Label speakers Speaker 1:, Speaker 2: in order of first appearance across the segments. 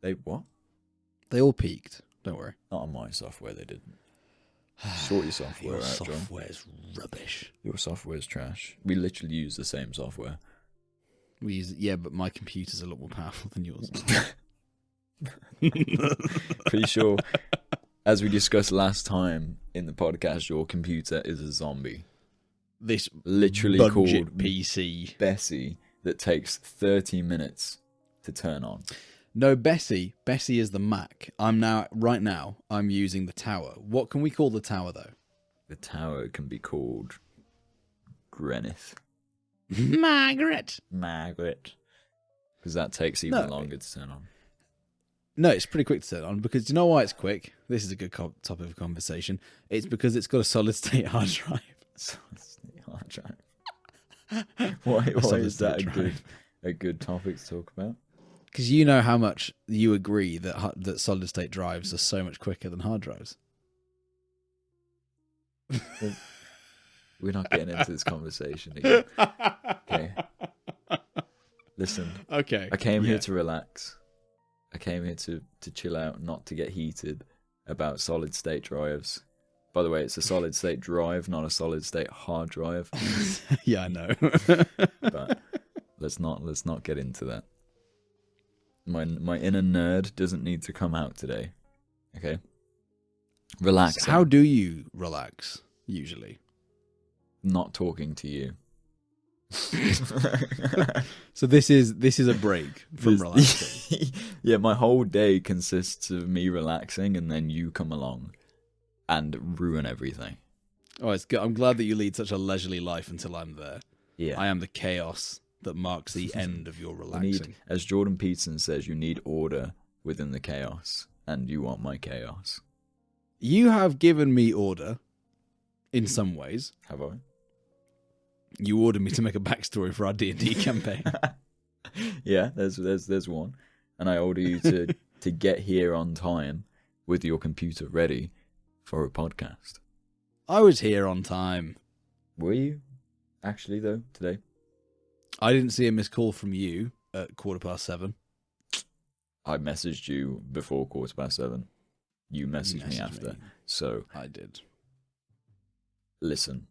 Speaker 1: They what?
Speaker 2: They all peaked. Don't worry.
Speaker 1: Not on my software, they didn't. Sort your software
Speaker 2: Your
Speaker 1: out, John.
Speaker 2: software's rubbish.
Speaker 1: Your software's trash. We literally use the same software.
Speaker 2: But my computer's a lot more powerful than yours.
Speaker 1: Pretty sure, as we discussed last time in the podcast, your computer is a zombie.
Speaker 2: This
Speaker 1: Literally
Speaker 2: budget
Speaker 1: called
Speaker 2: PC.
Speaker 1: Bessie that takes 30 minutes to turn on.
Speaker 2: No, Bessie is the Mac. Right now, I'm using the tower. What can we call the tower, though?
Speaker 1: The tower can be called Grenith.
Speaker 2: Margaret.
Speaker 1: Because that takes even longer to turn on.
Speaker 2: No, it's pretty quick to turn on, because you know why it's quick? This is a good topic of conversation. It's because it's got a solid-state hard drive.
Speaker 1: Solid-state hard drive. Why is that a good topic to talk about?
Speaker 2: Because you know how much you agree that solid-state drives are so much quicker than hard drives.
Speaker 1: We're not getting into this conversation again. Okay. Listen.
Speaker 2: Okay.
Speaker 1: I came here to relax. I came here to chill out, not to get heated about solid-state drives. By the way, it's a solid-state drive, not a solid-state hard drive.
Speaker 2: Yeah, I know.
Speaker 1: But let's not get into that. My inner nerd doesn't need to come out today. Okay? Relax.
Speaker 2: So how do you relax, usually?
Speaker 1: Not talking to you.
Speaker 2: So this is a break from relaxing.
Speaker 1: Yeah, my whole day consists of me relaxing and then you come along and ruin everything.
Speaker 2: Oh, it's good. I'm glad that you lead such a leisurely life until I'm there.
Speaker 1: Yeah.
Speaker 2: I am the chaos that marks the end of your relaxing.
Speaker 1: As Jordan Peterson says, you need order within the chaos, and you want my chaos.
Speaker 2: You have given me order in some ways.
Speaker 1: Have I?
Speaker 2: You ordered me to make a backstory for our D&D campaign.
Speaker 1: Yeah, there's one. And I order you to get here on time with your computer ready for a podcast.
Speaker 2: I was here on time.
Speaker 1: Were you? Actually, though, today?
Speaker 2: I didn't see a missed call from you at 7:15.
Speaker 1: I messaged you before 7:15. You messaged me after. So
Speaker 2: I did.
Speaker 1: Listen,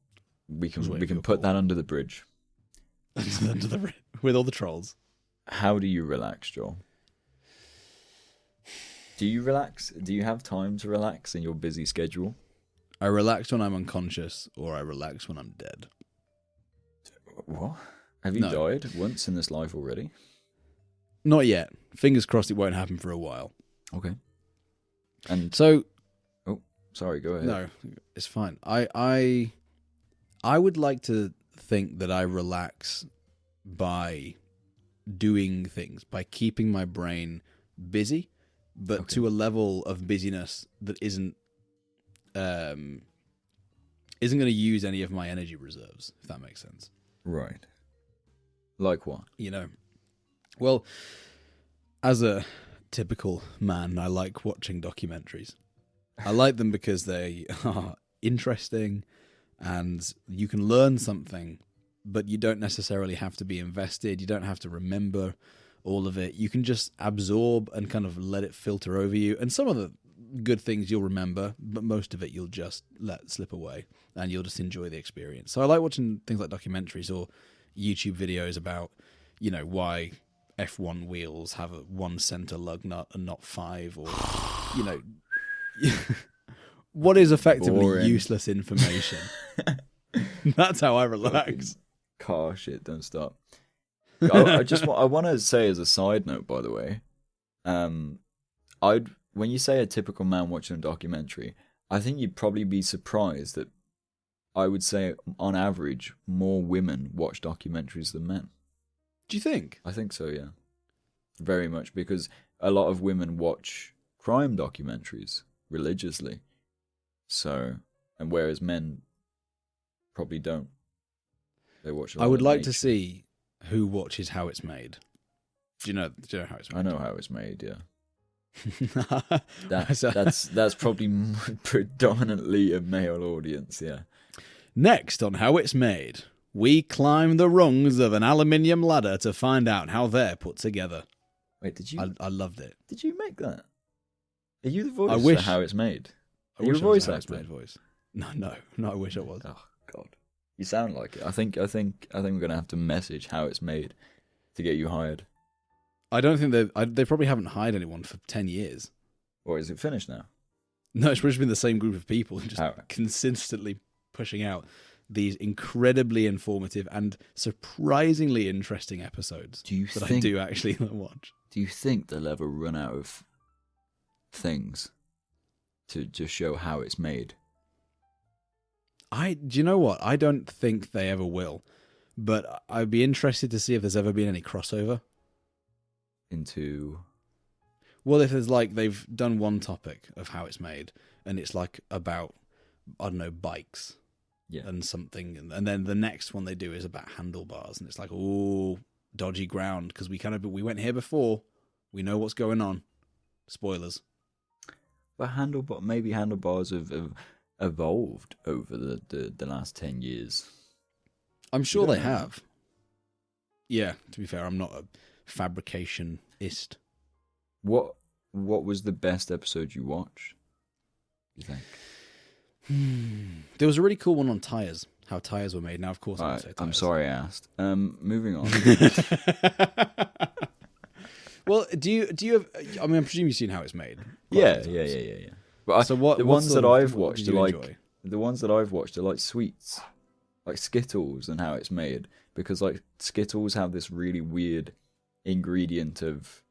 Speaker 1: we can put that under the bridge.
Speaker 2: With all the trolls.
Speaker 1: How do you relax, Joel? Do you relax? Do you have time to relax in your busy schedule?
Speaker 2: I relax when I'm unconscious, or I relax when I'm dead.
Speaker 1: What? Have you died once in this life already?
Speaker 2: Not yet. Fingers crossed it won't happen for a while.
Speaker 1: Okay. And
Speaker 2: so...
Speaker 1: Oh, sorry, go ahead.
Speaker 2: No, it's fine. I would like to think that I relax by doing things, by keeping my brain busy, but to a level of busyness that isn't going to use any of my energy reserves, if that makes sense.
Speaker 1: Right. Like what?
Speaker 2: Well, as a typical man, I like watching documentaries. I like them because they are interesting and you can learn something, but you don't necessarily have to be invested. You don't have to remember all of it. You can just absorb and kind of let it filter over you. And some of the good things you'll remember, but most of it you'll just let slip away and you'll just enjoy the experience. So I like watching things like documentaries or YouTube videos about, why F1 wheels have a 1 center lug nut and not 5, or, what is effectively
Speaker 1: boring,
Speaker 2: useless information. That's how I relax.
Speaker 1: Car shit, don't stop. I want to say as a side note, by the way, when you say a typical man watching a documentary, I think you'd probably be surprised that I would say, on average, more women watch documentaries than men.
Speaker 2: Do you think?
Speaker 1: I think so, yeah. Very much, because a lot of women watch crime documentaries religiously. So, and whereas men probably don't. They watch a lot
Speaker 2: I would
Speaker 1: of
Speaker 2: like
Speaker 1: nature.
Speaker 2: to see who watches How It's Made. Do you know how it's made?
Speaker 1: I know how it's made, yeah. That's probably predominantly a male audience, yeah.
Speaker 2: Next on How It's Made, we climb the rungs of an aluminium ladder to find out how they're put together.
Speaker 1: Wait, did you?
Speaker 2: I loved it.
Speaker 1: Did you make that? Are you the voice
Speaker 2: I wish,
Speaker 1: for How It's Made?
Speaker 2: I
Speaker 1: Are you a
Speaker 2: wish I was
Speaker 1: voice
Speaker 2: a How It's
Speaker 1: actor?
Speaker 2: Made voice. No. I wish I was.
Speaker 1: Oh God, you sound like it. I think we're gonna have to message How It's Made to get you hired.
Speaker 2: I don't think they probably haven't hired anyone for 10 years.
Speaker 1: Or is it finished now?
Speaker 2: No, it's probably been the same group of people just
Speaker 1: Oh.
Speaker 2: consistently pushing out these incredibly informative and surprisingly interesting episodes I do actually watch.
Speaker 1: Do you think they'll ever run out of things to just show how it's made?
Speaker 2: Do you know what? I don't think they ever will, but I'd be interested to see if there's ever been any crossover.
Speaker 1: Into...
Speaker 2: Well, if there's they've done one topic of How It's Made, and it's about, I don't know, bikes.
Speaker 1: Yeah.
Speaker 2: And something, and then the next one they do is about handlebars, and it's ooh, dodgy ground, because we went here before, we know what's going on. Spoilers.
Speaker 1: But maybe handlebars have evolved over the last 10 years.
Speaker 2: I'm sure they have. Yeah, to be fair, I'm not a fabricationist.
Speaker 1: What was the best episode you watched, you think?
Speaker 2: There was a really cool one on tires, how tires were made. Now, of course,
Speaker 1: I'm sorry I asked. Moving on.
Speaker 2: Well, do you have? I mean, I presume you've seen How It's Made.
Speaker 1: Yeah. But
Speaker 2: so what?
Speaker 1: The ones that I've watched are
Speaker 2: enjoy?
Speaker 1: the ones that I've watched are like sweets, like Skittles and How It's Made, because Skittles have this really weird ingredient of,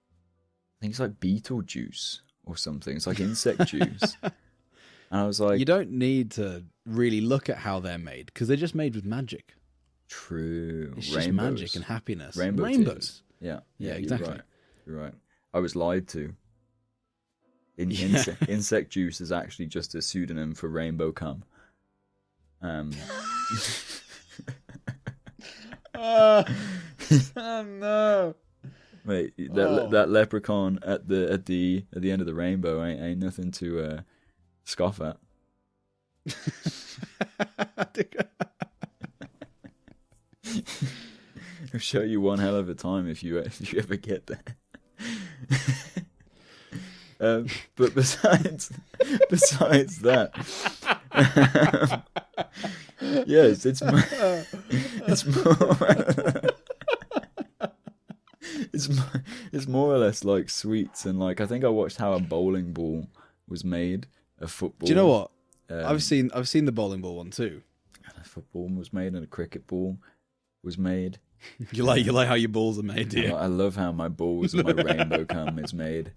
Speaker 1: I think it's like beetle juice or something. It's like insect juice. And I was like...
Speaker 2: You don't need to really look at how they're made, because they're just made with magic.
Speaker 1: True.
Speaker 2: It's just magic and happiness.
Speaker 1: Rainbows. Yeah,
Speaker 2: exactly.
Speaker 1: You're right. I was lied to. Insect juice is actually just a pseudonym for rainbow cum.
Speaker 2: Oh no!
Speaker 1: Wait, that leprechaun at the end of the rainbow ain't nothing to scoff at. I'll show you one hell of a time if you ever get there. But besides that, yes, it's more it's more or less like sweets, and I think I watched how a bowling ball was made, a football.
Speaker 2: Do you know what? I've seen the bowling ball one too.
Speaker 1: A football was made and a cricket ball was made.
Speaker 2: You like how your balls are made, do you?
Speaker 1: I love how my balls and my rainbow cum is made.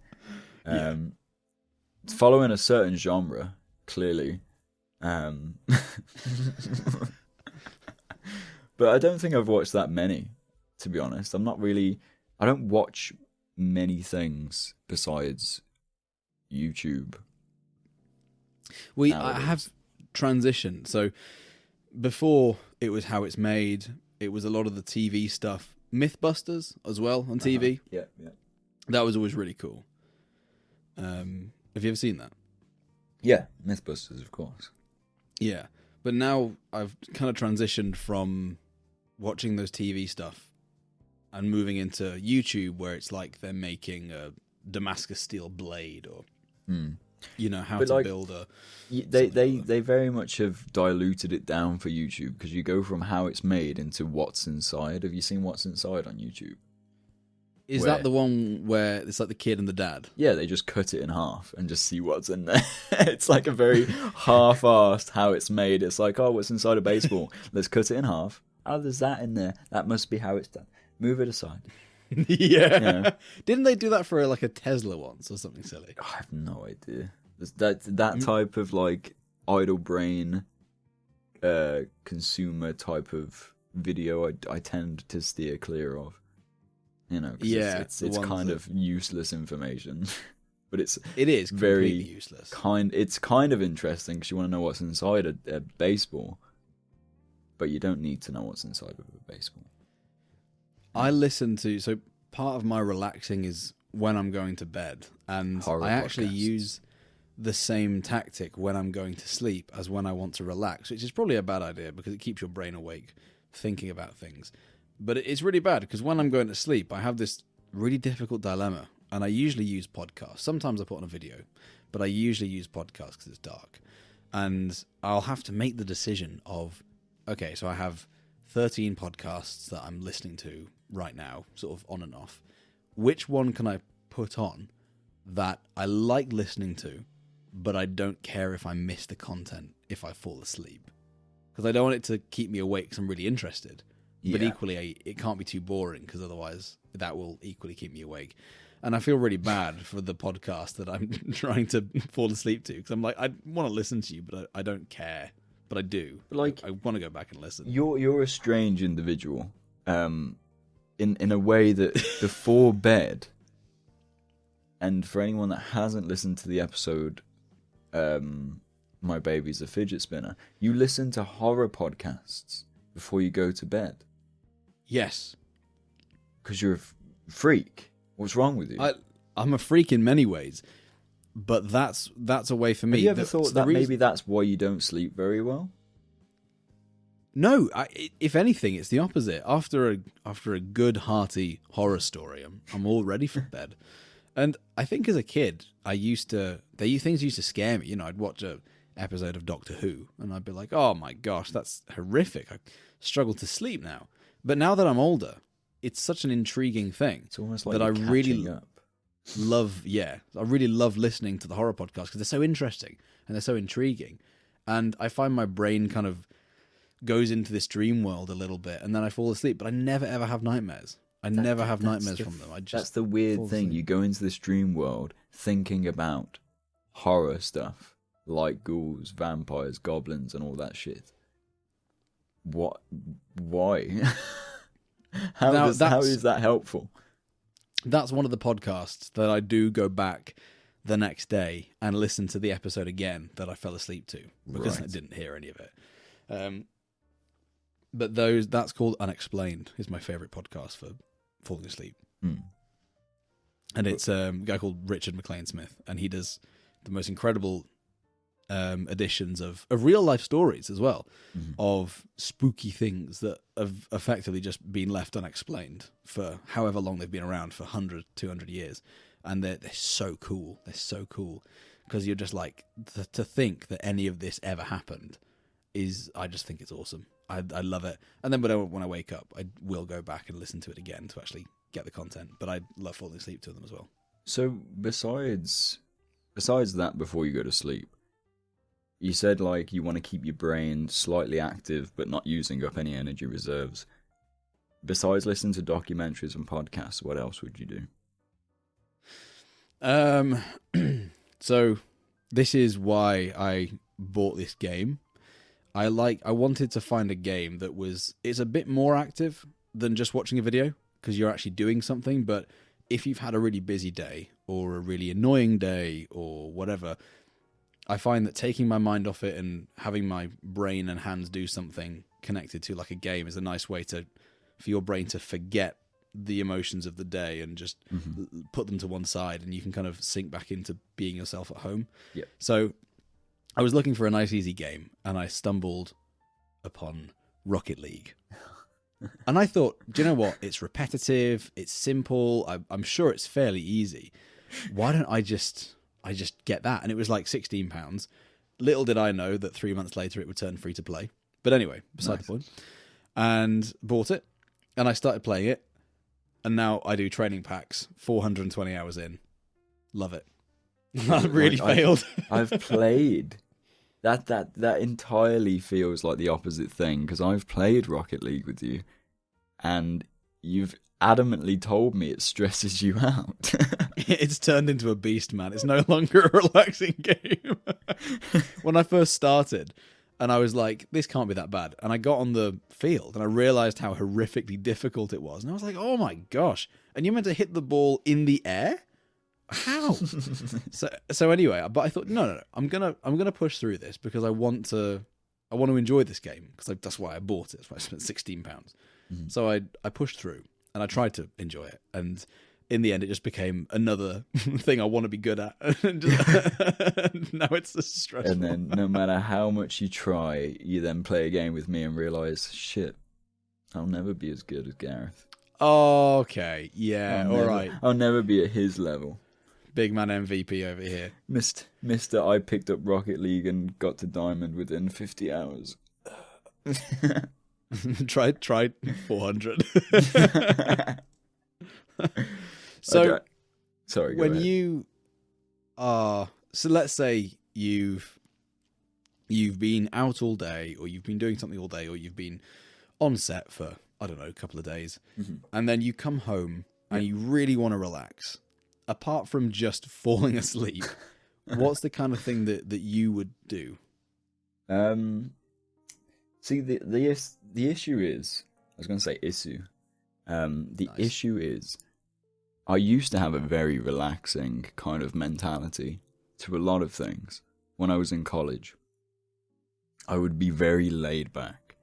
Speaker 1: It's following a certain genre, clearly. But I don't think I've watched that many, to be honest. I don't watch many things besides YouTube.
Speaker 2: I have transitioned. So before it was How It's Made, it was a lot of the TV stuff. Mythbusters as well on TV.
Speaker 1: Yeah.
Speaker 2: That was always really cool. Have you ever seen that?
Speaker 1: Yeah, Mythbusters, of course.
Speaker 2: Yeah, but now I've kind of transitioned from watching those TV stuff and moving into YouTube, where it's like they're making a Damascus steel blade, or how to build a...
Speaker 1: They very much have diluted it down for YouTube, because you go from how it's made into what's inside. Have you seen What's Inside on YouTube?
Speaker 2: Is that the one where it's like the kid and the dad?
Speaker 1: Yeah, they just cut it in half and just see what's in there. It's like a very half-assed how it's made. It's like, oh, what's inside a baseball? Let's cut it in half. Oh, there's that in there. That must be how it's done. Move it aside.
Speaker 2: Yeah. Didn't they do that for a Tesla once or something silly?
Speaker 1: I have no idea. That type of idle brain consumer type of video I tend to steer clear of. It's kind of useless information. But it
Speaker 2: is
Speaker 1: very
Speaker 2: completely useless.
Speaker 1: It's kind of interesting because you want to know what's inside a baseball, but you don't need to know what's inside of a baseball.
Speaker 2: I listen to, so part of my relaxing is when I'm going to bed, and I actually use the same tactic when I'm going to sleep as when I want to relax, which is probably a bad idea because it keeps your brain awake thinking about things. But it's really bad because when I'm going to sleep, I have this really difficult dilemma, and I usually use podcasts. Sometimes I put on a video, but I usually use podcasts because it's dark. And I'll have to make the decision of, okay, so I have 13 podcasts that I'm listening to right now, sort of on and off. Which one can I put on that I like listening to, but I don't care if I miss the content if I fall asleep? Because I don't want it to keep me awake because I'm really interested. But equally, it can't be too boring because otherwise that will equally keep me awake. And I feel really bad for the podcast that I'm trying to fall asleep to because I'm like, I want to listen to you, but I don't care. But I do. Like, I want to go back and listen.
Speaker 1: You're a strange individual, in a way that before bed, and for anyone that hasn't listened to the episode, My Baby's a Fidget Spinner, you listen to horror podcasts before you go to bed.
Speaker 2: Yes.
Speaker 1: Because you're a freak. What's wrong with you?
Speaker 2: I'm a freak in many ways, but that's a way for me.
Speaker 1: Have you ever thought that maybe that's why you don't sleep very well?
Speaker 2: No, if anything, it's the opposite. After a good, hearty horror story, I'm all ready for bed. And I think as a kid, things used to scare me. You know, I'd watch a episode of Doctor Who, and I'd be like, oh my gosh, that's horrific. I struggle to sleep now. But now that I'm older, it's such an intriguing thing.
Speaker 1: It's almost like
Speaker 2: that I really
Speaker 1: up.
Speaker 2: love. Yeah, I really love listening to the horror podcasts because they're so interesting and they're so intriguing, and I find my brain kind of goes into this dream world a little bit, and then I fall asleep. But I never ever have nightmares. I never have nightmares from them.
Speaker 1: That's the weird thing. You go into this dream world thinking about horror stuff like ghouls, vampires, goblins, and all that shit. What? Why? How is that helpful?
Speaker 2: That's one of the podcasts that I do go back the next day and listen to the episode again that I fell asleep to because I didn't hear any of it. But that's called Unexplained, is my favorite podcast for falling asleep. And it's a guy called Richard McLean Smith, and he does the most incredible editions of real life stories as well, of spooky things that have effectively just been left unexplained for however long they've been around, for 100, 200 years. And they're so cool. They're so cool because you're just like, to think that any of this ever happened I just think it's awesome. I love it. And then when I wake up, I will go back and listen to it again to actually get the content. But I love falling asleep to them as well.
Speaker 1: So besides that, before you go to sleep, you said like you want to keep your brain slightly active but not using up any energy reserves. Besides listening to documentaries and podcasts, what else would you do?
Speaker 2: So this is why I bought this game. I wanted to find a game that is a bit more active than just watching a video, because you're actually doing something. But if you've had a really busy day or a really annoying day or whatever, I find that taking my mind off it and having my brain and hands do something connected to like a game is a nice way for your brain to forget the emotions of the day and just put them to one side, and you can kind of sink back into being yourself at home.
Speaker 1: Yeah.
Speaker 2: So I was looking for a nice easy game, and I stumbled upon Rocket League. And I thought, do you know what? It's repetitive, it's simple, I'm sure it's fairly easy. Why don't I just get that? And it was like £16. Little did I know that 3 months later it would turn free to play. But anyway, beside the point. And bought it, and I started playing it, and now I do training packs, 420 hours in. Love it. I really failed.
Speaker 1: I've played. That entirely feels like the opposite thing, because I've played Rocket League with you, and you've adamantly told me it stresses you out.
Speaker 2: It's turned into a beast, man. It's no longer a relaxing game. When I first started, and I was like, this can't be that bad. And I got on the field, and I realized how horrifically difficult it was. And I was like, oh my gosh. And you're meant to hit the ball in the air? How? So anyway, but I thought, no. I'm gonna push through this because I want to enjoy this game, because that's why I bought it. That's why I spent £16. So I pushed through, and I tried to enjoy it. And in the end, it just became another thing I want to be good at. And now it's just stressful.
Speaker 1: And then no matter how much you try, you then play a game with me and realize, shit, I'll never be as good as Gareth.
Speaker 2: Okay, yeah, all right.
Speaker 1: I'll never be at his level.
Speaker 2: Big man MVP over here.
Speaker 1: Mister, I picked up Rocket League and got to Diamond within 50 hours.
Speaker 2: tried 400. So,
Speaker 1: okay. Sorry, go
Speaker 2: when
Speaker 1: ahead.
Speaker 2: you are, so let's say you've been out all day, or you've been doing something all day, or you've been on set for, I don't know, a couple of days, and then you come home and you really want to relax. Apart from just falling asleep, what's the kind of thing that you would do?
Speaker 1: See, the issue is, I was going to say issue. The
Speaker 2: Nice.
Speaker 1: issue is, I used to have a very relaxing kind of mentality to a lot of things. When I was in college, I would be very laid back.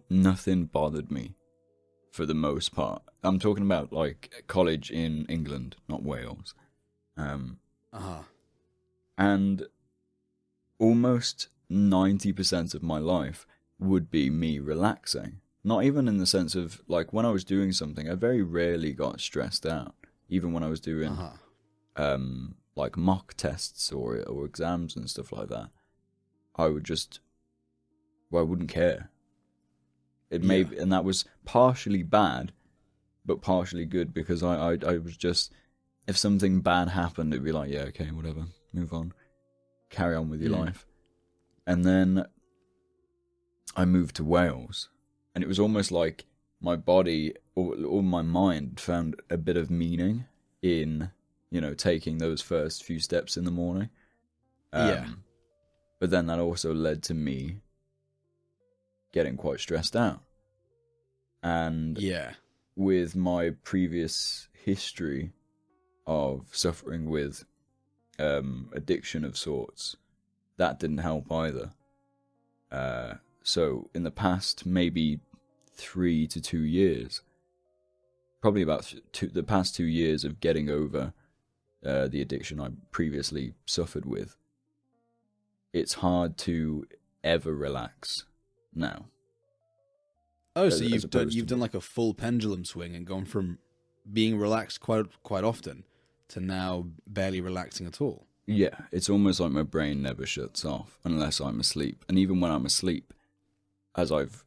Speaker 1: Nothing bothered me, for the most part. I'm talking about like college in England, not Wales. And almost 90% of my life would be me relaxing. Not even in the sense of, like, when I was doing something, I very rarely got stressed out. Even when I was doing, like, mock tests or exams and stuff like that. I would just, well, I wouldn't care. It may be, and that was partially bad, but partially good, because I was just, if something bad happened, it'd be like, yeah, okay, whatever, move on, carry on with your life. And then I moved to Wales, and it was almost like my body or my mind found a bit of meaning in, taking those first few steps in the morning. But then that also led to me getting quite stressed out. And with my previous history of suffering with addiction of sorts, that didn't help either. So in the past maybe 3 to 2 years, probably about the past 2 years of getting over the addiction I previously suffered with, it's hard to ever relax now.
Speaker 2: Oh, so you've done like a full pendulum swing and gone from being relaxed quite often to now barely relaxing at all.
Speaker 1: Yeah, it's almost like my brain never shuts off unless I'm asleep. And even when I'm asleep, as I've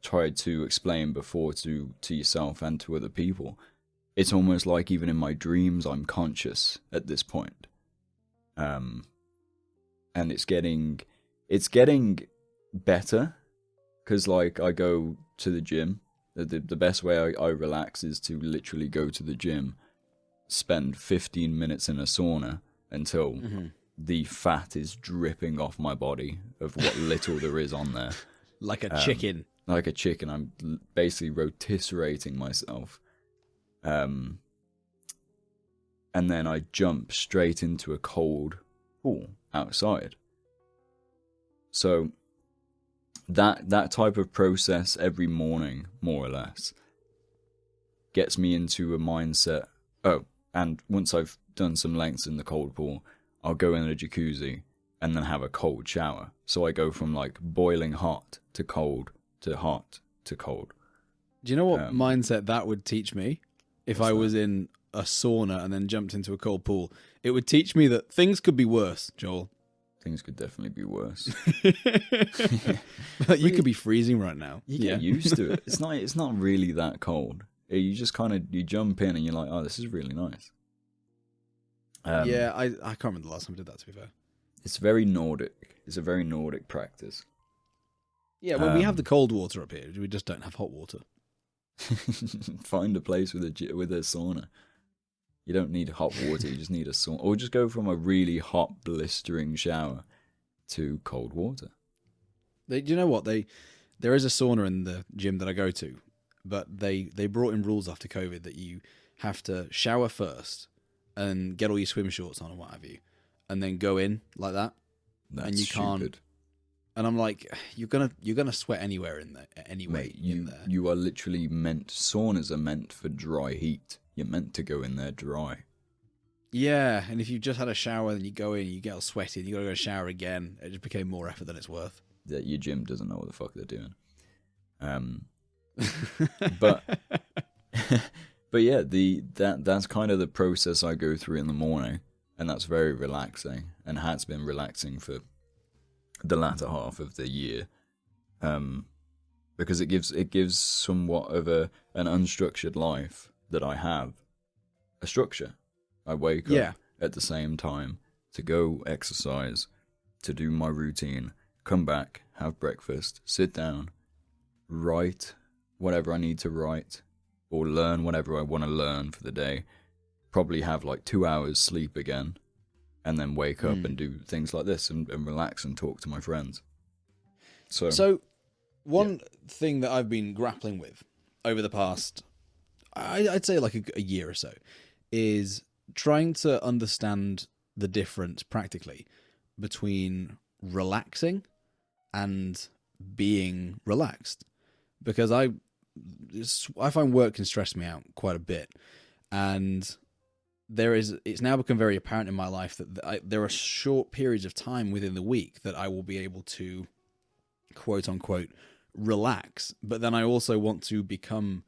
Speaker 1: tried to explain before to yourself and to other people, it's almost like even in my dreams I'm conscious at this point. And it's getting better, because like I go to the gym. The best way I relax is to literally go to the gym, spend 15 minutes in a sauna until the fat is dripping off my body of what little there is on there.
Speaker 2: Like a chicken.
Speaker 1: Like a chicken. I'm basically rotisseраting myself. And then I jump straight into a cold pool outside. So that type of process every morning, more or less, gets me into a mindset. Oh, and once I've done some lengths in the cold pool, I'll go in a jacuzzi and then have a cold shower. So I go from like boiling hot to cold to hot to cold.
Speaker 2: Do you know what mindset that would teach me? If I was in a sauna and then jumped into a cold pool, it would teach me that things could be worse, Joel.
Speaker 1: Things could definitely be worse.
Speaker 2: You could be freezing right now.
Speaker 1: You get used to it. It's not really that cold. You just you jump in and you're like, oh, this is really nice.
Speaker 2: I can't remember the last time I did that, to be fair.
Speaker 1: It's very Nordic. It's a very Nordic practice.
Speaker 2: Yeah, well, we have the cold water up here. We just don't have hot water.
Speaker 1: Find a place with a sauna. You don't need hot water, you just need a sauna. Or just go from a really hot, blistering shower to cold water.
Speaker 2: Do you know what? There is a sauna in the gym that I go to, but they brought in rules after COVID that you have to shower first and get all your swim shorts on and what have you, and then go in like that.
Speaker 1: That's
Speaker 2: and you
Speaker 1: stupid.
Speaker 2: Can't. And I'm like, you're gonna sweat anywhere in there anyway.
Speaker 1: Mate, you are literally saunas are meant for dry heat. You're meant to go in there dry.
Speaker 2: Yeah, and if you've just had a shower, then you go in, you get all sweaty, and you got to go shower again. It just became more effort than it's worth.
Speaker 1: That your gym doesn't know what the fuck they're doing. But but yeah, that's kind of the process I go through in the morning, and that's very relaxing, and has been relaxing for the latter half of the year, because it gives somewhat of an unstructured life that I have a structure. I wake up at the same time to go exercise, to do my routine, come back, have breakfast, sit down, write whatever I need to write, or learn whatever I want to learn for the day, probably have like 2 hours sleep again, and then wake up and do things like this and relax and talk to my friends. So one thing that I've been grappling with over the past, I'd say like a year or so, is trying to understand the difference practically between relaxing and being relaxed. Because I find work can stress me out quite a bit, and it's now become very apparent in my life that there are short periods of time within the week that I will be able to, quote unquote, relax, but then I also want to become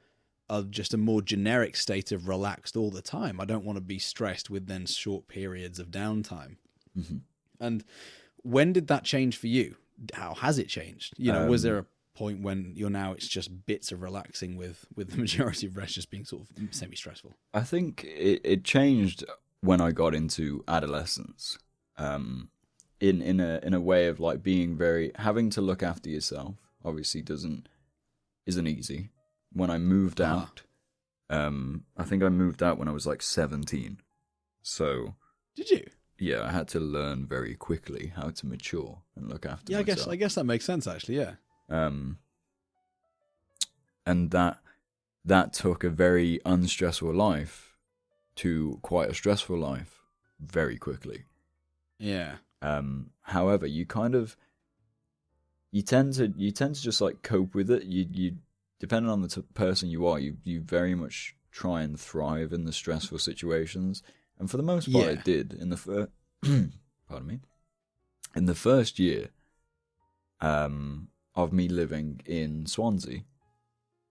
Speaker 1: just a more generic state of relaxed all the time. I don't want to be stressed with then short periods of downtime. Mm-hmm. And when did that change for you? How has it changed? Was there a point when it's just bits of relaxing with the majority of rest just being sort of semi-stressful? I think it changed when I got into adolescence, in a way of like being having to look after yourself. Obviously isn't easy. When I moved out, I think I moved out when I was like 17. So
Speaker 2: did you?
Speaker 1: Yeah, I had to learn very quickly how to mature and look after myself.
Speaker 2: I guess that makes sense actually. Yeah.
Speaker 1: And that took a very unstressful life to quite a stressful life very quickly.
Speaker 2: Yeah.
Speaker 1: However, you tend to just like cope with it. You depending on the person you are, you very much try and thrive in the stressful situations. And for the most part, I did in the pardon me, in the first year of me living in Swansea,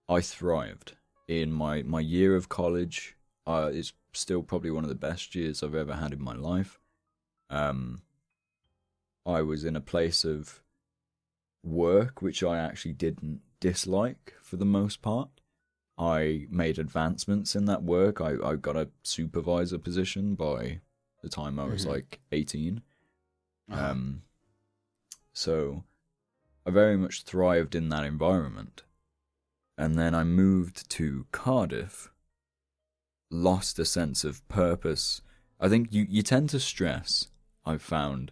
Speaker 1: I thrived. In my year of college, it's still probably one of the best years I've ever had in my life. I was in a place of work which I actually didn't dislike for the most part. I made advancements in that work. I got a supervisor position by the time I was like 18. So I very much thrived in that environment. And then I moved to Cardiff, lost a sense of purpose. I think you tend to stress, I've found,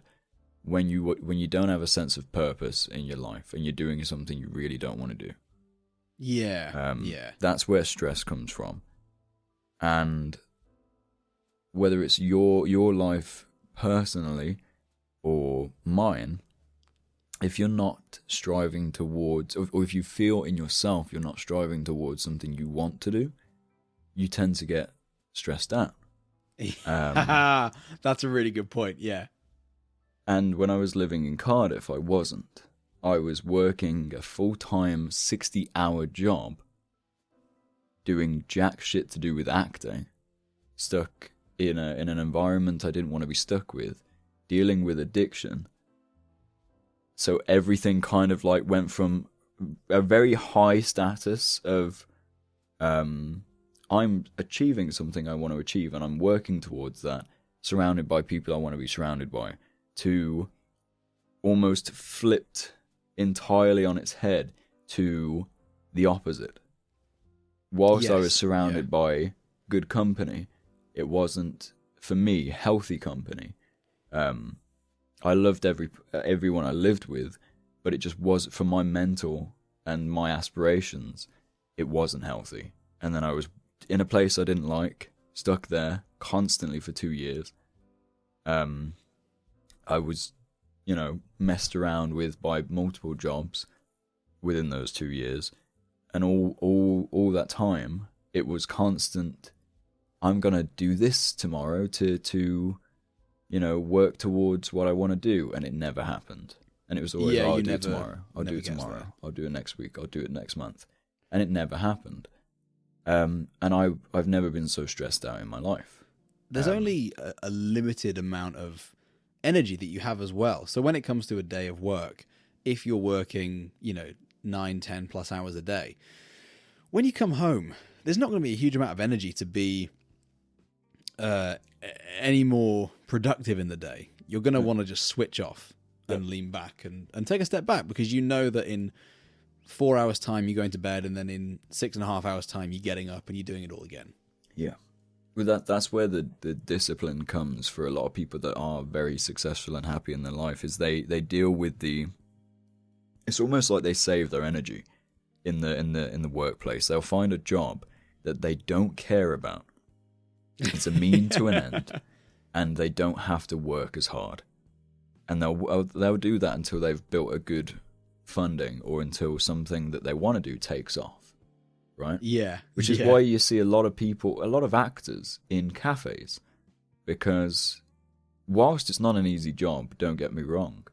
Speaker 1: when you don't have a sense of purpose in your life and you're doing something you really don't want to do.
Speaker 2: Yeah.
Speaker 1: That's where stress comes from. And whether it's your life personally or mine, if you're not striving towards, or if you feel in yourself you're not striving towards something you want to do, you tend to get stressed out.
Speaker 2: That's a really good point, yeah.
Speaker 1: And when I was living in Cardiff, I wasn't. I was working a full-time 60-hour job, doing jack shit to do with acting, stuck in an environment I didn't want to be stuck with, dealing with addiction. So everything kind of like went from a very high status of I'm achieving something I want to achieve and I'm working towards that, surrounded by people I want to be surrounded by, to almost flipped entirely on its head to the opposite. Whilst I was surrounded by good company, it wasn't, for me, healthy company. I loved everyone I lived with, but it just was, for my mental and my aspirations, it wasn't healthy. And then I was in a place I didn't like, stuck there constantly for 2 years. I was, messed around with by multiple jobs within those 2 years. And all that time, it was constant, I'm going to do this tomorrow to work towards what I want to do. And it never happened. And it was always, I'll do it tomorrow. I'll do it tomorrow. I'll do it next week. I'll do it next month. and it never happened. And I've never been so stressed out in my life.
Speaker 2: There's only a limited amount of energy that you have as well. So when it comes to a day of work, if you're working, 9, 10 plus hours a day, when you come home, there's not going to be a huge amount of energy to be any more productive in the day. You're going to want to just switch off and lean back and take a step back, because you know that in 4 hours time you're going to bed, and then in 6.5 hours time you're getting up and you're doing it all again.
Speaker 1: Yeah. Well, that's where the discipline comes for a lot of people that are very successful and happy in their life, is they deal with it's almost like they save their energy in the workplace. They'll find a job that they don't care about. It's a mean to an end, and they don't have to work as hard. And they'll do that until they've built a good funding, or until something that they want to do takes off, right?
Speaker 2: Yeah.
Speaker 1: Which is why you see a lot of actors in cafes, because whilst it's not an easy job, don't get me wrong,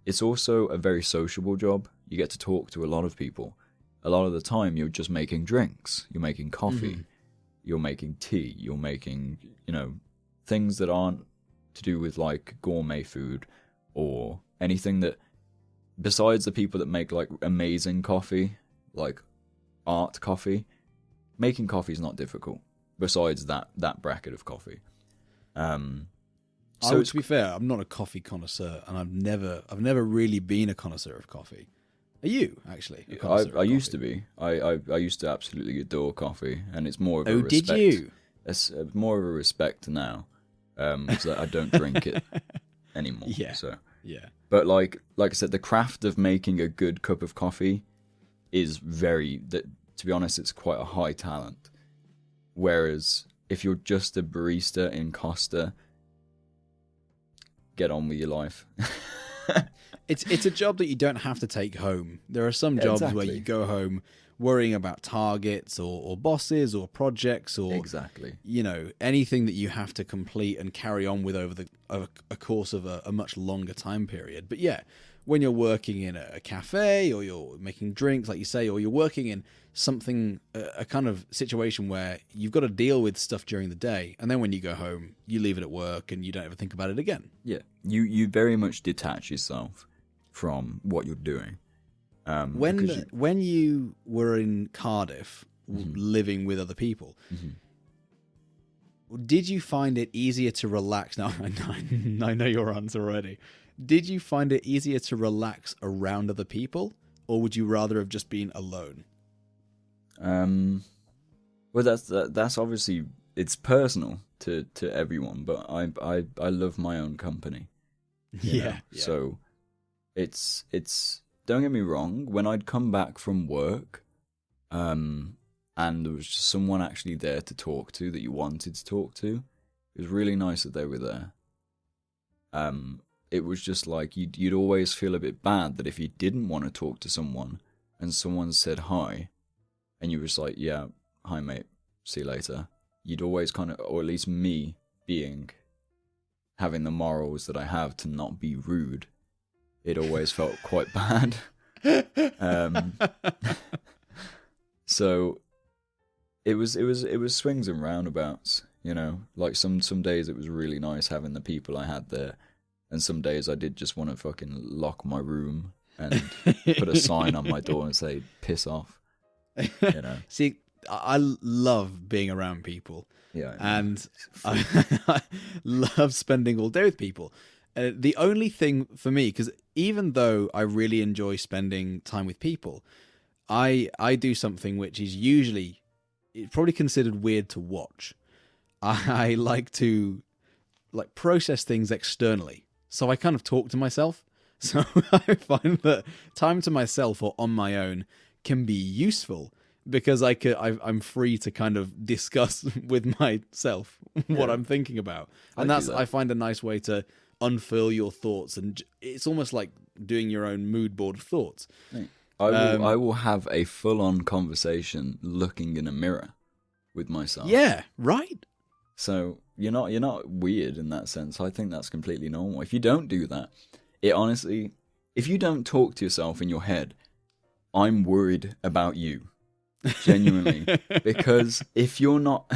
Speaker 1: it's also a very sociable job. You get to talk to a lot of people. A lot of the time you're just making drinks, you're making coffee, you're making tea, you're making, things that aren't to do with like gourmet food or anything that, besides the people that make like amazing coffee, like art coffee, making coffee is not difficult. Besides that bracket of coffee,
Speaker 2: to be fair, I'm not a coffee connoisseur, and I've never really been a connoisseur of coffee. Are you actually?
Speaker 1: I used to be. I used to absolutely adore coffee, and it's more of a respect.
Speaker 2: Did you?
Speaker 1: It's more of a respect now, because I don't drink it anymore.
Speaker 2: Yeah.
Speaker 1: So.
Speaker 2: Yeah.
Speaker 1: But like I said, the craft of making a good cup of coffee is to be honest, it's quite a high talent. Whereas if you're just a barista in Costa, get on with your life.
Speaker 2: It's a job that you don't have to take home. There are some jobs where you go home worrying about targets or bosses or projects or anything that you have to complete and carry on with over a course of a much longer time period. But yeah, when you're working in a cafe, or you're making drinks, like you say, or you're working in something, a kind of situation where you've got to deal with stuff during the day, and then when you go home, you leave it at work and you don't ever think about it again.
Speaker 1: Yeah, you very much detach yourself from what you're doing.
Speaker 2: When you were in Cardiff, living with other people, did you find it easier to relax? Now, I know your answer already. Did you find it easier to relax around other people, or would you rather have just been alone?
Speaker 1: Well, that's obviously, it's personal to everyone, but I love my own company.
Speaker 2: Yeah.
Speaker 1: So it's don't get me wrong, when I'd come back from work, and there was just someone actually there to talk to that you wanted to talk to, it was really nice that they were there. It was just like you'd always feel a bit bad that if you didn't want to talk to someone and someone said hi, and you were just like, yeah, hi mate, see you later, you'd always kind of, or at least me having the morals that I have to not be rude, it always felt quite bad. So it was swings and roundabouts, like some days it was really nice having the people I had there, and some days I did just want to fucking lock my room and put a sign on my door and say piss off.
Speaker 2: See, I love being around people.
Speaker 1: Yeah,
Speaker 2: and I love spending all day with people. The only thing for me, because even though I really enjoy spending time with people, I do something which is usually, it's probably considered weird to watch. I like to process things externally. So I kind of talk to myself. So I find that time to myself or on my own can be useful, because I'm free to kind of discuss with myself what I'm thinking about. And I find a nice way to unfurl your thoughts, and it's almost like doing your own mood board of thoughts.
Speaker 1: I will have a full-on conversation looking in a mirror with myself.
Speaker 2: Yeah, right.
Speaker 1: So you're not weird in that sense. I think that's completely normal. If you don't do that, it honestly, if you don't talk to yourself in your head, I'm worried about you. Genuinely. Because if you're not,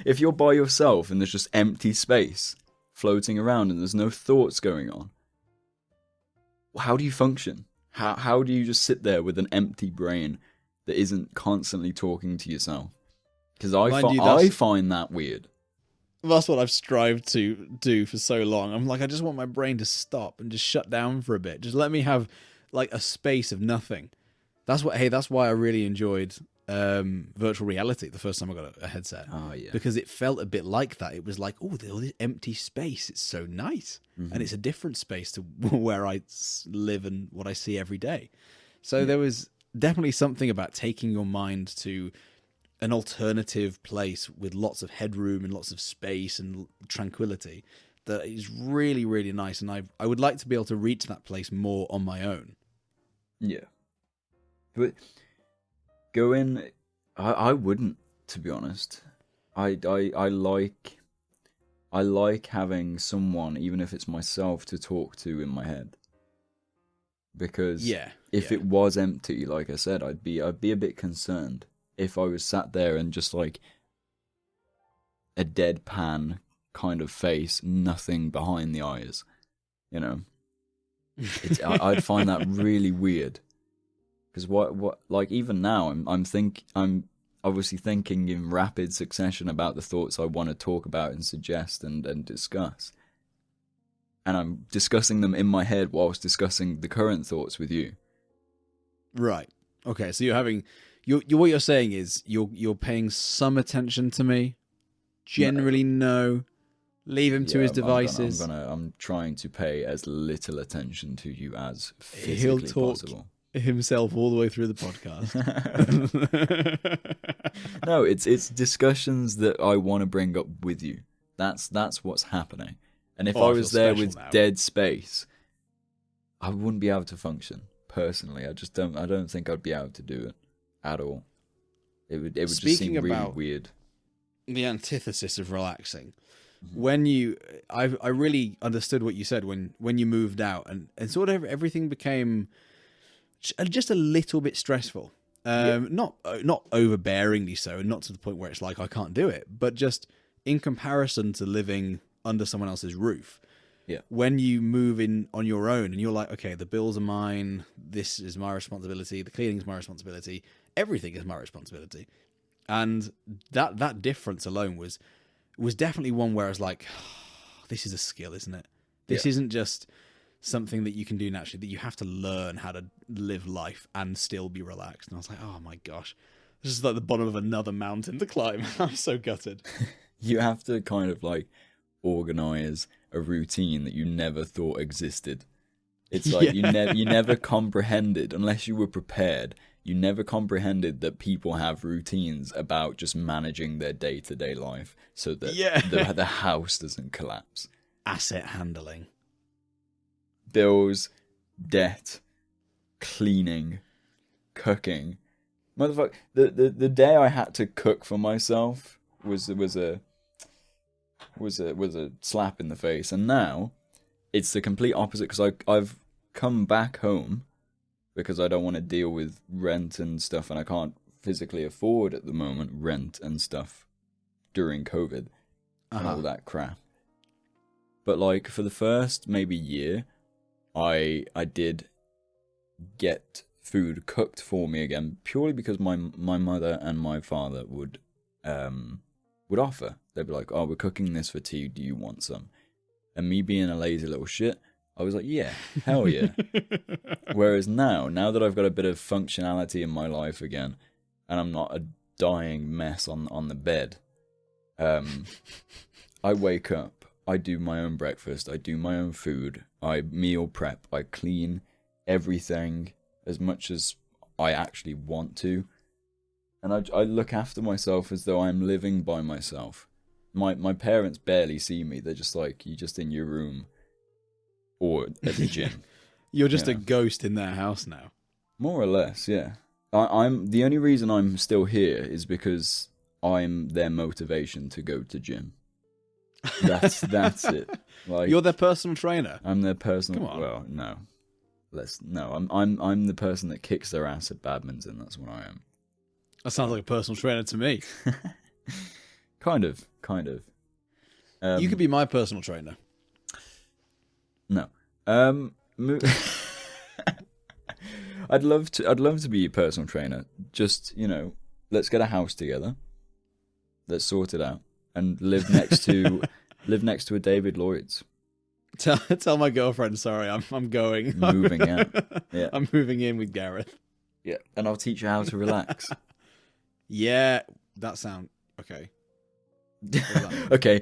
Speaker 1: if you're by yourself and there's just empty space floating around and there's no thoughts going on, how do you function? How do you just sit there with an empty brain that isn't constantly talking to yourself? Because I find that weird.
Speaker 2: That's what I've strived to do for so long. I'm like, I just want my brain to stop and just shut down for a bit. Just let me have like a space of nothing. That's why I really enjoyed virtual reality the first time I got a headset.
Speaker 1: Oh yeah.
Speaker 2: Because it felt a bit like that. It was like, oh, there's all this empty space. It's so nice.
Speaker 1: Mm-hmm.
Speaker 2: And it's a different space to where I live and what I see every day. So there was definitely something about taking your mind to an alternative place with lots of headroom and lots of space and tranquility that is really, really nice. And I would like to be able to reach that place more on my own.
Speaker 1: Yeah. But go in, I wouldn't, to be honest. I like having someone, even if it's myself, to talk to in my head. Because if it was empty, like I said, I'd be a bit concerned if I was sat there and just like a deadpan kind of face, nothing behind the eyes, you know. I'd find that really weird. Because what like even now I'm obviously thinking in rapid succession about the thoughts I want to talk about and suggest and discuss. And I'm discussing them in my head whilst discussing the current thoughts with you.
Speaker 2: Right. Okay, so you're having what you're saying is you're paying some attention to me. Generally no. Leave him to his devices.
Speaker 1: I'm trying to pay as little attention to you as physically possible.
Speaker 2: Himself all the way through the podcast.
Speaker 1: No, it's discussions that I want to bring up with you. That's what's happening. And if I was there with dead space, I wouldn't be able to function. Personally, I don't think I'd be able to do it at all. It would just seem really weird.
Speaker 2: The antithesis of relaxing. When I really understood what you said when you moved out and sort of everything became just a little bit stressful. Not overbearingly so, and not to the point where it's like I can't do it, but just in comparison to living under someone else's roof.
Speaker 1: Yeah.
Speaker 2: When you move in on your own and you're like, okay, the bills are mine, this is my responsibility, the cleaning is my responsibility, everything is my responsibility. And that difference alone was definitely one where I was like, oh, this is a skill, isn't it? This isn't just something that you can do naturally, that you have to learn how to live life and still be relaxed. And I was like, oh my gosh, this is like the bottom of another mountain to climb. I'm so gutted.
Speaker 1: You have to kind of like organize a routine that you never thought existed. It's like you never comprehended, unless you were prepared, you never comprehended that people have routines about just managing their day-to-day life so that the house doesn't collapse.
Speaker 2: Asset handling.
Speaker 1: Bills, debt, cleaning, cooking. Motherfucker, the day I had to cook for myself was a slap in the face, and now it's the complete opposite because I've come back home because I don't want to deal with rent and stuff, and I can't physically afford at the moment rent and stuff during COVID and all that crap. But like for the first maybe year, I did get food cooked for me again purely because my mother and my father would offer. They'd be like, "Oh, we're cooking this for tea. Do you want some?" And me being a lazy little shit, I was like, "Yeah, hell yeah." Whereas now that I've got a bit of functionality in my life again, and I'm not a dying mess on the bed, I wake up, I do my own breakfast, I do my own food, I meal prep, I clean everything as much as I actually want to, and I look after myself as though I'm living by myself. My parents barely see me. They're just like, you're just in your room or at the gym.
Speaker 2: You're just a ghost in their house now.
Speaker 1: More or less, yeah. I'm the only reason I'm still here is because I'm their motivation to go to gym. That's it. Like,
Speaker 2: you're their personal trainer.
Speaker 1: I'm their personal.
Speaker 2: Come on.
Speaker 1: Well, no. I'm the person that kicks their ass at badminton. That's what I am.
Speaker 2: That sounds like a personal trainer to me.
Speaker 1: Kind of.
Speaker 2: You could be my personal trainer.
Speaker 1: No. I'd love to be your personal trainer. Just, let's get a house together. Let's sort it out and live next to a David Lloyd's.
Speaker 2: Tell my girlfriend, sorry, I'm going.
Speaker 1: Moving out. Yeah.
Speaker 2: I'm moving in with Gareth.
Speaker 1: Yeah, and I'll teach you how to relax.
Speaker 2: Yeah, that sound okay.
Speaker 1: Okay,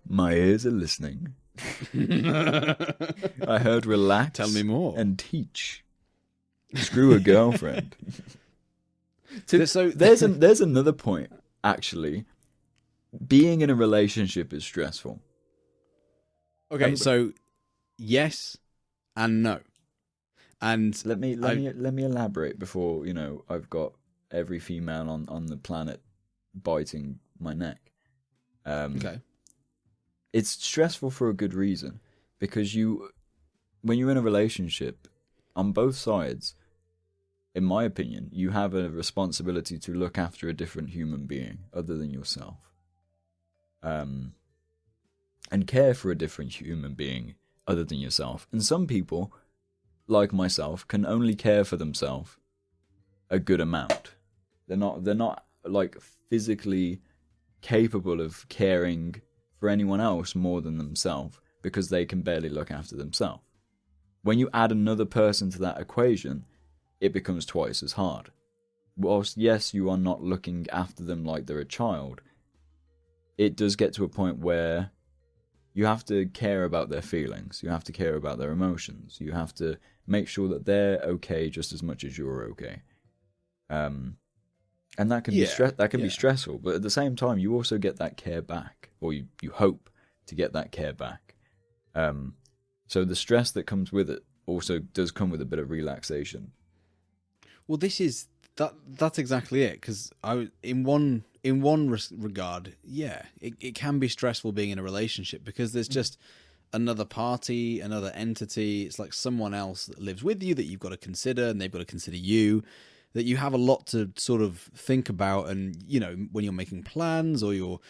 Speaker 1: my ears are listening. I heard relax.
Speaker 2: Tell me more.
Speaker 1: And teach. Screw a girlfriend.
Speaker 2: So
Speaker 1: there's another point, actually. Being in a relationship is stressful.
Speaker 2: Okay, so yes and no. And
Speaker 1: let me elaborate before, I've got every female on the planet biting my neck.
Speaker 2: Okay.
Speaker 1: It's stressful for a good reason, because when you're in a relationship, on both sides, in my opinion, you have a responsibility to look after a different human being other than yourself. And care for a different human being other than yourself. And some people, like myself, can only care for themselves a good amount. They're not like physically capable of caring for anyone else more than themselves, because they can barely look after themselves. When you add another person to that equation, it becomes twice as hard. Whilst, yes, you are not looking after them like they're a child, it does get to a point where you have to care about their feelings. You have to care about their emotions. You have to make sure that they're okay just as much as you're okay. And that can be stressful, but at the same time, you also get that care back, or you hope to get that care back. So the stress that comes with it also does come with a bit of relaxation.
Speaker 2: Well, that's exactly it. Because in one regard, yeah, it can be stressful being in a relationship, because there's just another party, another entity. It's like someone else that lives with you that you've got to consider, and they've got to consider you. That you have a lot to sort of think about, and when you're making plans or you're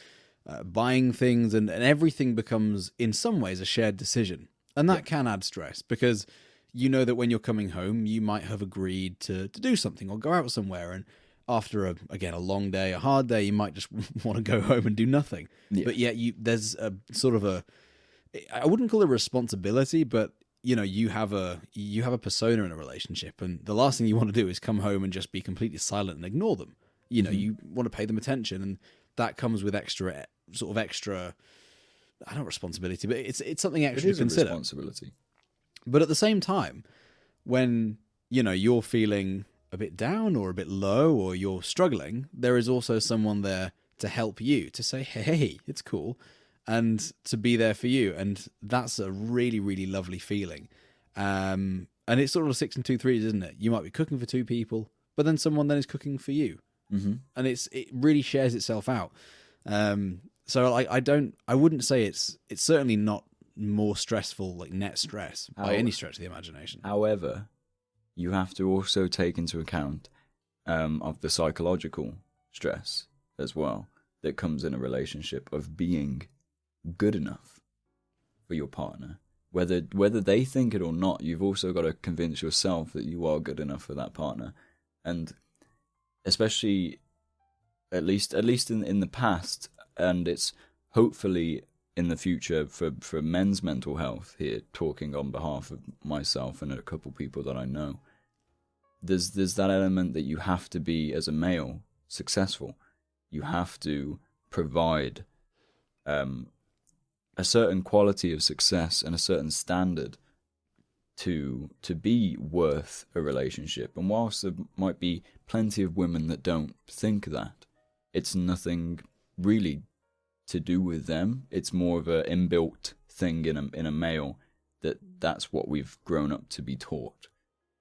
Speaker 2: buying things, and everything becomes in some ways a shared decision, and that can add stress, because that when you're coming home, you might have agreed to do something or go out somewhere, and after a long day, a hard day, you might just want to go home and do nothing. Yeah. But yet there's a sort of I wouldn't call it a responsibility, but you have a persona in a relationship, and the last thing you want to do is come home and just be completely silent and ignore them. You want to pay them attention, and that comes with extra, I don't responsibility, but it's something extra to consider.
Speaker 1: A responsibility.
Speaker 2: But at the same time, when you're feeling a bit down or a bit low, or you're struggling, there is also someone there to help you, to say, hey, it's cool, and to be there for you. And that's a really, really lovely feeling. And it's sort of 6 and 2 3s, isn't it? You might be cooking for 2 people, but then someone then is cooking for you. Mm-hmm. And it really shares itself out. So I wouldn't say it's certainly not more stressful, like net stress, by any stretch of the imagination.
Speaker 1: However, you have to also take into account of the psychological stress as well that comes in a relationship, of being good enough for your partner. Whether they think it or not, you've also got to convince yourself that you are good enough for that partner. And especially, at least in the past, and it's hopefully in the future for men's mental health here, talking on behalf of myself and a couple people that I know, there's that element that you have to be, as a male, successful. You have to provide a certain quality of success and a certain standard to be worth a relationship. And whilst there might be plenty of women that don't think that, it's nothing really to do with them. It's more of an inbuilt thing in a male, that's what we've grown up to be taught,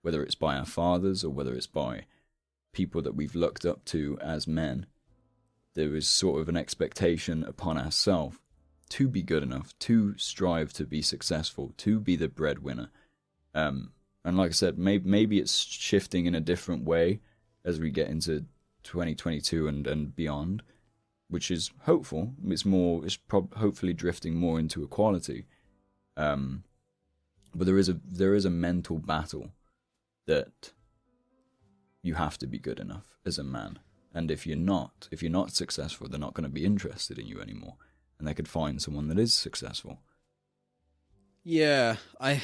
Speaker 1: whether it's by our fathers or whether it's by people that we've looked up to as men. There is sort of an expectation upon ourselves to be good enough, to strive to be successful, to be the breadwinner. And like I said, maybe it's shifting in a different way as we get into 2022 and beyond, which is hopeful. It's hopefully drifting more into equality. But there is a mental battle that you have to be good enough as a man. And if you're not successful, they're not going to be interested in you anymore. And they could find someone that is successful.
Speaker 2: Yeah, I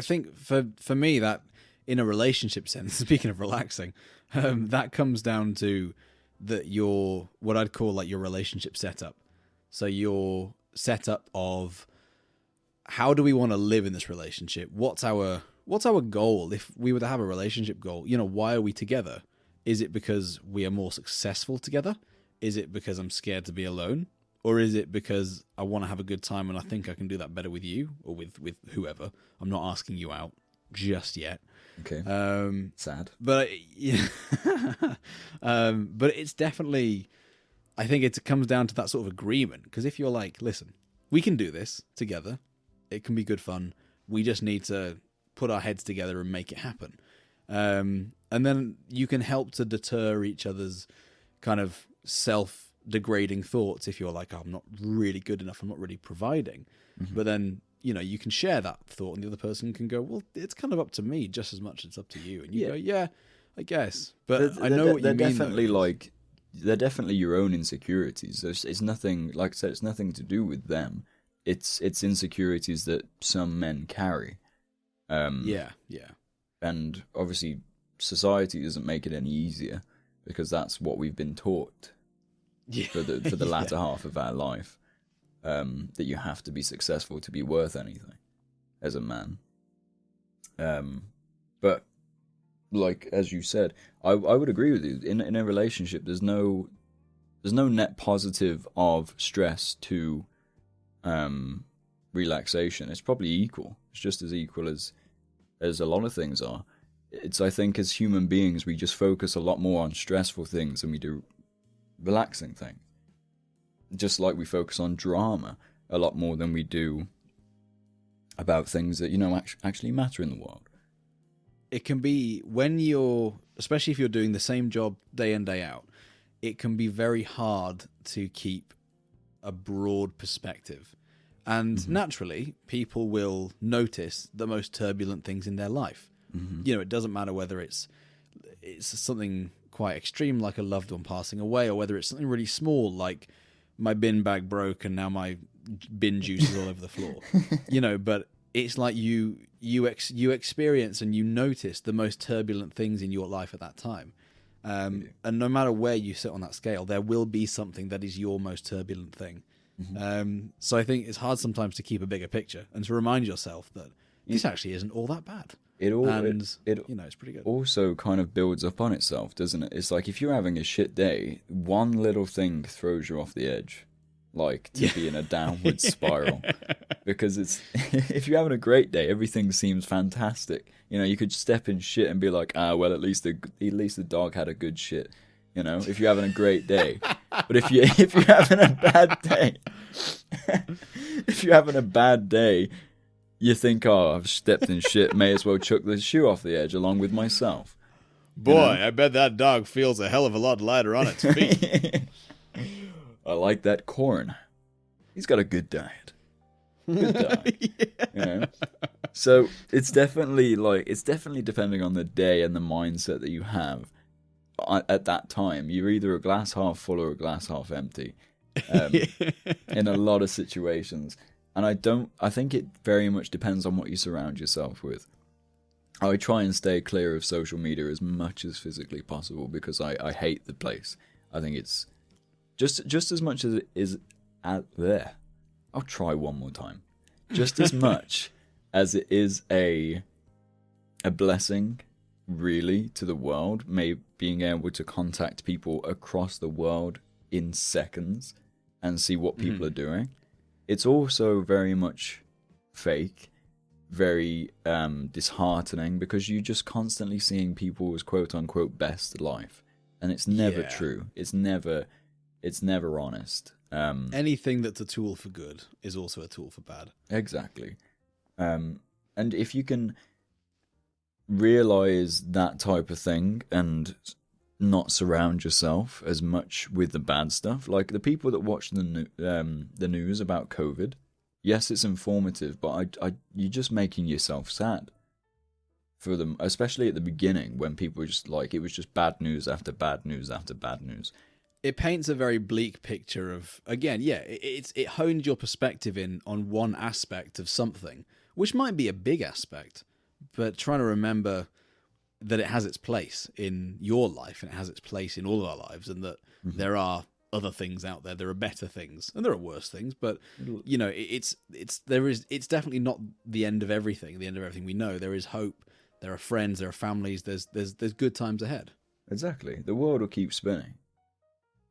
Speaker 2: think for me that in a relationship sense, speaking of relaxing, that comes down to your what I'd call like your relationship setup. So your setup of how do we want to live in this relationship? What's our goal? If we were to have a relationship goal, why are we together? Is it because we are more successful together? Is it because I'm scared to be alone? Or is it because I want to have a good time and I think I can do that better with you or with whoever? I'm not asking you out just yet.
Speaker 1: Okay. Sad.
Speaker 2: But yeah. But it's definitely, I think it comes down to that sort of agreement. Because if you're like, listen, we can do this together. It can be good fun. We just need to put our heads together and make it happen. And then you can help to deter each other's kind of self-degrading thoughts if you're like, oh, I'm not really good enough, I'm not really providing. Mm-hmm. But then, you can share that thought and the other person can go, well, it's kind of up to me just as much as it's up to you. And you go, yeah, I guess. But I know what you mean.
Speaker 1: They're definitely your own insecurities. It's nothing, like I said, it's nothing to do with them. It's insecurities that some men carry.
Speaker 2: Yeah.
Speaker 1: And obviously, society doesn't make it any easier because that's what we've been taught for the latter half of our life. That you have to be successful to be worth anything as a man. But like as you said, I would agree with you. In a relationship, there's no net positive of stress to relaxation. It's probably equal. It's just as equal as a lot of things are. I think as human beings, we just focus a lot more on stressful things than we do relaxing things. Just like we focus on drama a lot more than we do about things that, actually matter in the world.
Speaker 2: It can be especially if you're doing the same job day in, day out, it can be very hard to keep a broad perspective. And naturally, people will notice the most turbulent things in their life. Mm-hmm. It doesn't matter whether it's something quite extreme, like a loved one passing away, or whether it's something really small, like my bin bag broke and now my bin juice is all over the floor. But it's like you experience and you notice the most turbulent things in your life at that time. And no matter where you sit on that scale, there will be something that is your most turbulent thing. Mm-hmm. So I think it's hard sometimes to keep a bigger picture and to remind yourself that this actually isn't all that bad. It's pretty good.
Speaker 1: Also kind of builds up on itself, doesn't it? It's like if you're having a shit day, one little thing throws you off the edge, like to be in a downward spiral. Because if you're having a great day, everything seems fantastic. You could step in shit and be like, well, at least the dog had a good shit. If you're having a great day. But if you're having a bad day, you think, oh, I've stepped in shit, may as well chuck the shoe off the edge along with myself.
Speaker 2: Boy, I bet that dog feels a hell of a lot lighter on its feet.
Speaker 1: I like that corn. He's got a good diet. Good dog. So it's definitely depending on the day and the mindset that you have at that time. You're either a glass half full or a glass half empty. In a lot of situations. And I think it very much depends on what you surround yourself with. I try and stay clear of social media as much as physically possible because I hate the place. I think it's just as much as it is out there. I'll try one more time. Just as much as it is a blessing, really, to the world, being able to contact people across the world in seconds and see what people are doing. It's also very much fake, very disheartening because you're just constantly seeing people's quote-unquote best life. And it's never true. It's never honest.
Speaker 2: Anything that's a tool for good is also a tool for bad.
Speaker 1: Exactly. And if you can realize that type of thing and not surround yourself as much with the bad stuff. Like the people that watch the news about COVID, yes, it's informative, but you're just making yourself sad for them, especially at the beginning when people were just like, it was just bad news after bad news after bad news.
Speaker 2: It paints a very bleak picture of, again, yeah, it honed your perspective in on one aspect of something, which might be a big aspect, but trying to remember that it has its place in your life and it has its place in all of our lives, and that there are other things out there, there are better things, and there are worse things, but you know, it's definitely not the end of everything, we know. There is hope, there are friends, there are families, there's good times ahead. Exactly.
Speaker 1: The world will keep spinning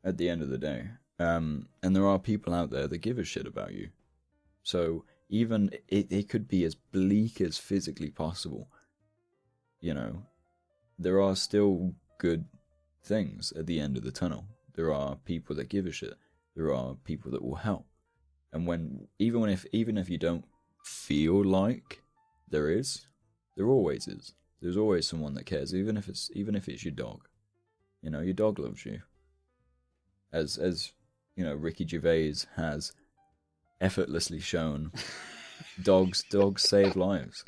Speaker 1: at the end of the day. And there are people out there that give a shit about you. So even it could be as bleak as physically possible. You know, there are still good things at the end of the tunnel. There are people that give a shit. There are people that will help. And even if you don't feel like there always is. There's always someone that cares, even if it's your dog. You know, your dog loves you. As you know, Ricky Gervais has effortlessly shown, dogs save lives.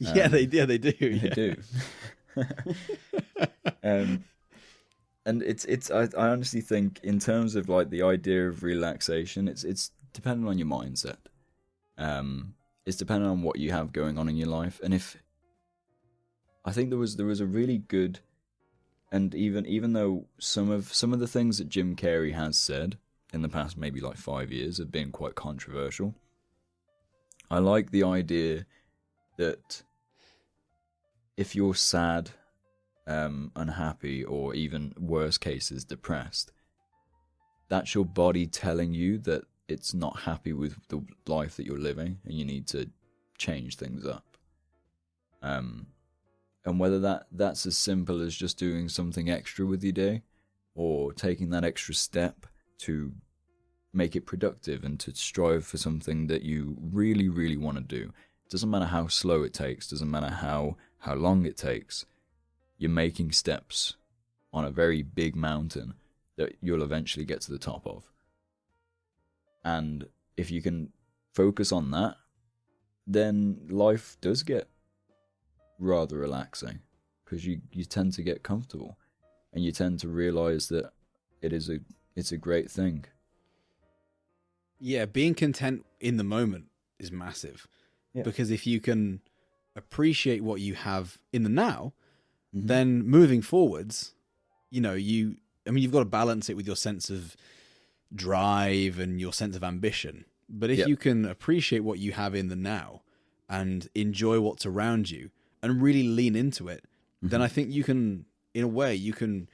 Speaker 2: They do.
Speaker 1: They do. And it's I honestly think, in terms of like the idea of relaxation, it's dependent on your mindset. It's dependent on what you have going on in your life, and if I think there was a really good. And even though some of the things that Jim Carrey has said in the past maybe like 5 years have been quite controversial, I like the idea that if you're sad, unhappy, or even worse cases, depressed, that's your body telling you that it's not happy with the life that you're living and you need to change things up. And whether that's as simple as just doing something extra with your day, or taking that extra step to make it productive and to strive for something that you really, really want to do. Doesn't matter how slow it takes, doesn't matter how long it takes. You're making steps on a very big mountain that you'll eventually get to the top of. And if you can focus on that, then life does get rather relaxing, because you tend to get comfortable and you tend to realize that it's a great thing.
Speaker 2: Yeah, being content in the moment is massive. Yeah. Because if you can appreciate what you have in the now, then moving forwards, you know, you've got to balance it with your sense of drive and your sense of ambition. But if you can appreciate what you have in the now and enjoy what's around you and really lean into it, then I think you can, in a way, you can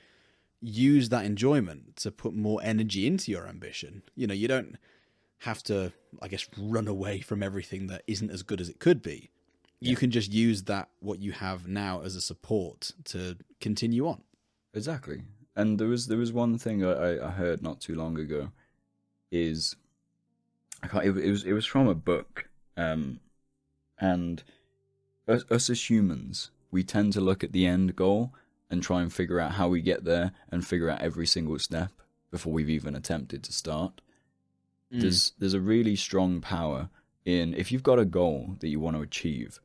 Speaker 2: use that enjoyment to put more energy into your ambition. You know, you don't have to, I guess, run away from everything that isn't as good as it could be. You can just use that, what you have now, as a support to continue on.
Speaker 1: Exactly. And there was one thing I heard not too long ago, is it was from a book, and us as humans, we tend to look at the end goal and try and figure out how we get there and figure out every single step before we've even attempted to start. There's a really strong power in, if you've got a goal that you want to achieve,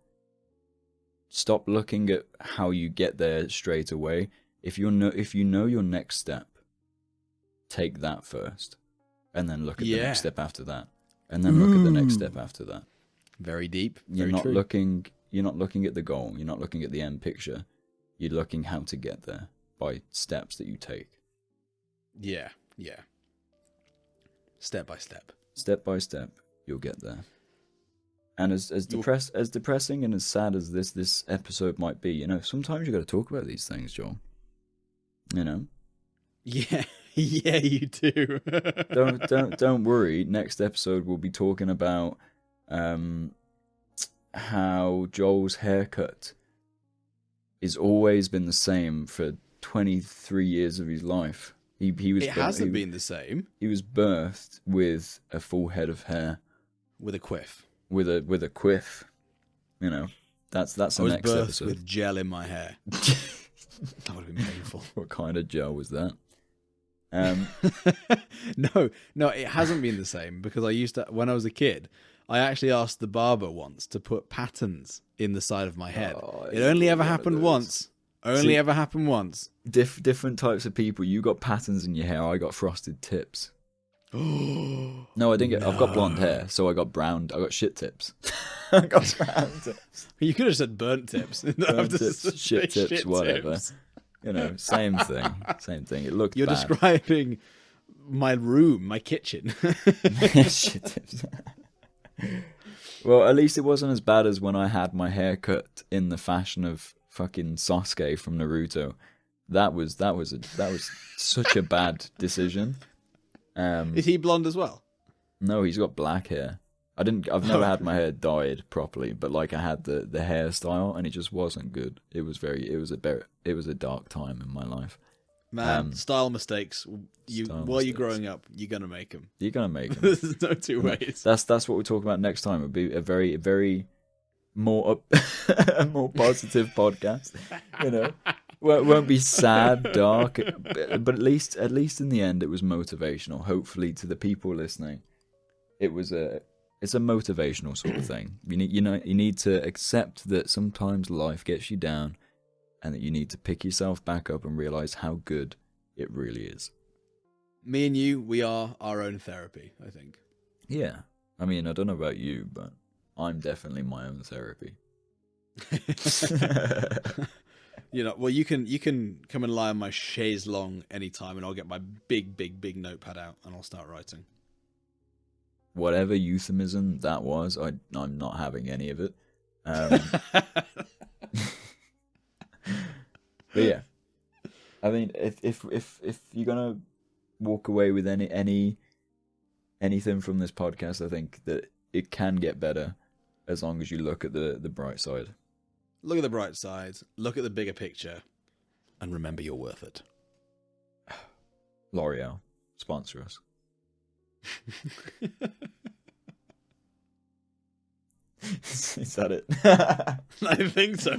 Speaker 1: stop looking at how you get there straight away. If you know your next step, take that first, and then look at the next step after that, and then look at the next step after that.
Speaker 2: Very deep.
Speaker 1: You're not looking at the goal. You're not looking at the end picture. You're looking how to get there by steps that you take.
Speaker 2: Yeah. Step by step.
Speaker 1: Step by step, you'll get there. And as depressing and as sad as this episode might be, you know, sometimes you got to talk about these things, Joel. You know.
Speaker 2: Yeah, you do.
Speaker 1: don't worry. Next episode we'll be talking about how Joel's haircut has always been the same for 23 years of his life. It
Speaker 2: hasn't been the same.
Speaker 1: He was birthed with a full head of hair,
Speaker 2: with a quiff.
Speaker 1: With a quiff. You know, that's the next episode.
Speaker 2: I was birthed with gel in my hair. That would have been painful.
Speaker 1: What kind of gel was that?
Speaker 2: No, it hasn't been the same because I used to, when I was a kid, I actually asked the barber once to put patterns in the side of my head. It only ever happened once. Ever happened once.
Speaker 1: Different types of people. You got patterns in your hair. I got frosted tips. No, I didn't get. I've got blonde hair, so I got brown. I got shit tips. I got brown tips.
Speaker 2: You could have said burnt tips.
Speaker 1: Burnt tips, shit tips, whatever.
Speaker 2: Tips.
Speaker 1: You know, same thing. Same thing. It looked.
Speaker 2: You're
Speaker 1: bad.
Speaker 2: describing my room, my kitchen.
Speaker 1: Shit tips. Well, at least it wasn't as bad as when I had my hair cut in the fashion of fucking Sasuke from Naruto. That was such a bad decision.
Speaker 2: Is he blonde as well?
Speaker 1: No, he's got black hair. I've never had my hair dyed properly, but like I had the hairstyle, and it just wasn't good. It was a dark time in my life.
Speaker 2: Man, style mistakes. While you're growing up, you're gonna make them.
Speaker 1: You're gonna make them.
Speaker 2: There's no two ways.
Speaker 1: That's what we'll talk about next time. It'll be a very more a more positive podcast. You know, well, it won't be sad, dark, but at least in the end, it was motivational. Hopefully, to the people listening, it's a motivational sort of thing. You need to accept that sometimes life gets you down, and that you need to pick yourself back up and realize how good it really is.
Speaker 2: Me and you, we are our own therapy, I think.
Speaker 1: Yeah, I mean, I don't know about you, but I'm definitely my own therapy.
Speaker 2: Well, you can come and lie on my chaise longue anytime, and I'll get my big notepad out and I'll start writing.
Speaker 1: Whatever euphemism that was, I'm not having any of it. But yeah, I mean, if you're gonna walk away with anything from this podcast, I think that it can get better as long as you look at the bright side.
Speaker 2: Look at the bright side, look at the bigger picture, and remember you're worth it.
Speaker 1: L'Oreal, sponsor us. Is that it?
Speaker 2: I think so.